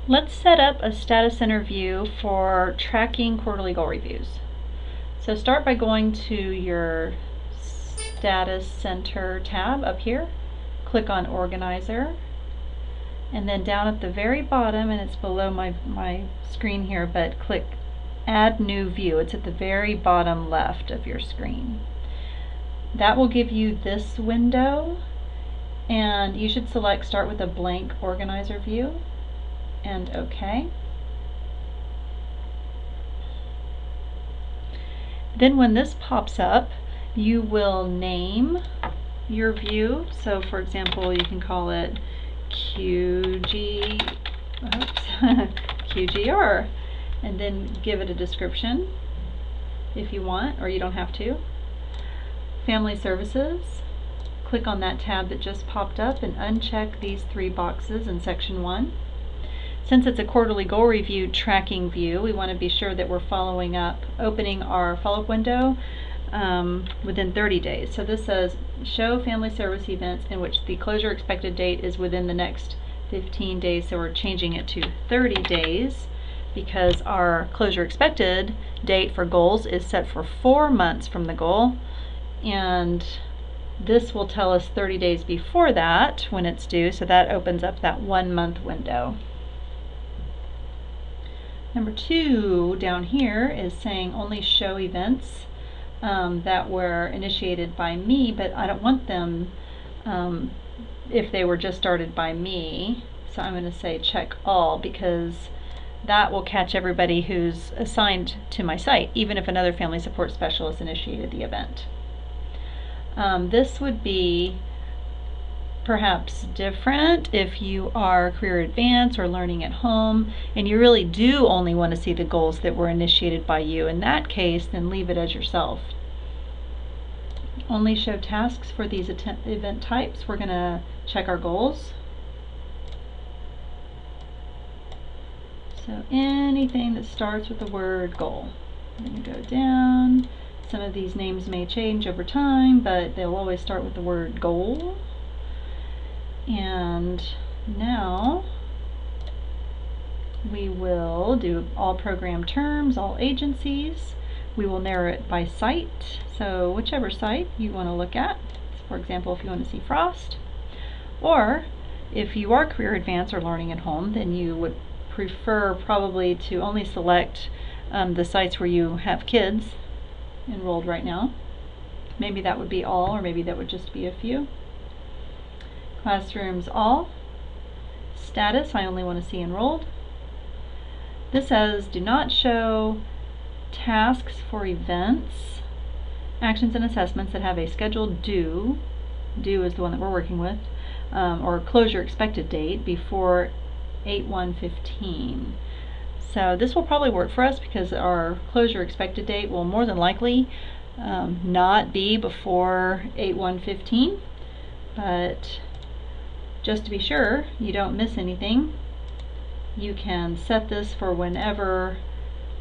Let's set up a Status Center view for tracking quarterly goal reviews. So start by going to your Status Center tab up here, click on Organizer, and then down at the very bottom, and it's below my screen here, but click Add New View. It's at the very bottom left of your screen. That will give you this window, and you should select Start with a Blank Organizer View, and OK. Then when this pops up, you will name your view. So for example, you can call it QGR, and then give it a description if you want, or you don't have to. Family Services, click on that tab that just popped up and uncheck these 3 boxes in section 1. Since it's a quarterly goal review tracking view, we want to be sure that we're opening our follow-up window within 30 days. So this says, show family service events in which the closure expected date is within the next 15 days. So we're changing it to 30 days because our closure expected date for goals is set for 4 months from the goal. And this will tell us 30 days before that when it's due. So that opens up that 1-month window. Number 2 down here is saying only show events that were initiated by me, but I don't want them if they were just started by me. So I'm going to say check all, because that will catch everybody who's assigned to my site, even if another family support specialist initiated the event. This would be perhaps different if you are career advance or learning at home, and you really do only want to see the goals that were initiated by you. In that case, then leave it as yourself. Only show tasks for these event types. We're going to check our goals. So anything that starts with the word goal. I'm going to go down. Some of these names may change over time, but they'll always start with the word goal. And now we will do all program terms, all agencies. We will narrow it by site, so whichever site you want to look at. For example, if you want to see Frost, or if you are career advance or learning at home, then you would prefer probably to only select the sites where you have kids enrolled right now. Maybe that would be all, or maybe that would just be a few. Classrooms all. Status, I only want to see enrolled. This says do not show tasks for events, actions and assessments that have a scheduled due is the one that we're working with, or closure expected date before 8/1/15. So this will probably work for us because our closure expected date will more than likely not be before 8/1/15, but just to be sure you don't miss anything, you can set this for whenever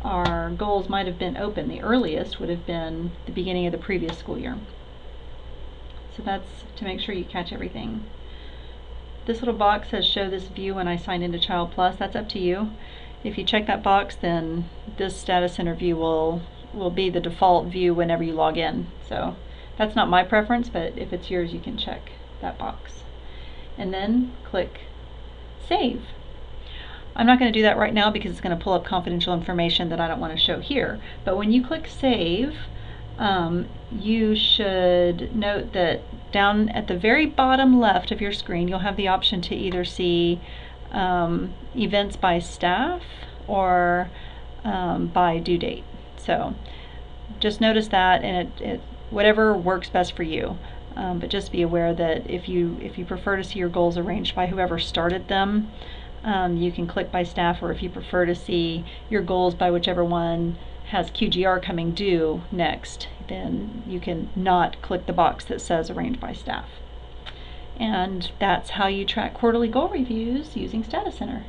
our goals might have been open. The earliest would have been the beginning of the previous school year. So that's to make sure you catch everything. This little box says show this view when I sign into Child Plus. That's up to you. If you check that box, then this Status Center view will be the default view whenever you log in. So that's not my preference, but if it's yours, you can check that box. And then click Save. I'm not going to do that right now because it's going to pull up confidential information that I don't want to show here. But when you click Save, you should note that down at the very bottom left of your screen, you'll have the option to either see events by staff or by due date. So just notice that, and it whatever works best for you. But just be aware that if you prefer to see your goals arranged by whoever started them, you can click by staff, or if you prefer to see your goals by whichever one has QGR coming due next, then you can not click the box that says arranged by staff. And that's how you track quarterly goal reviews using Status Center.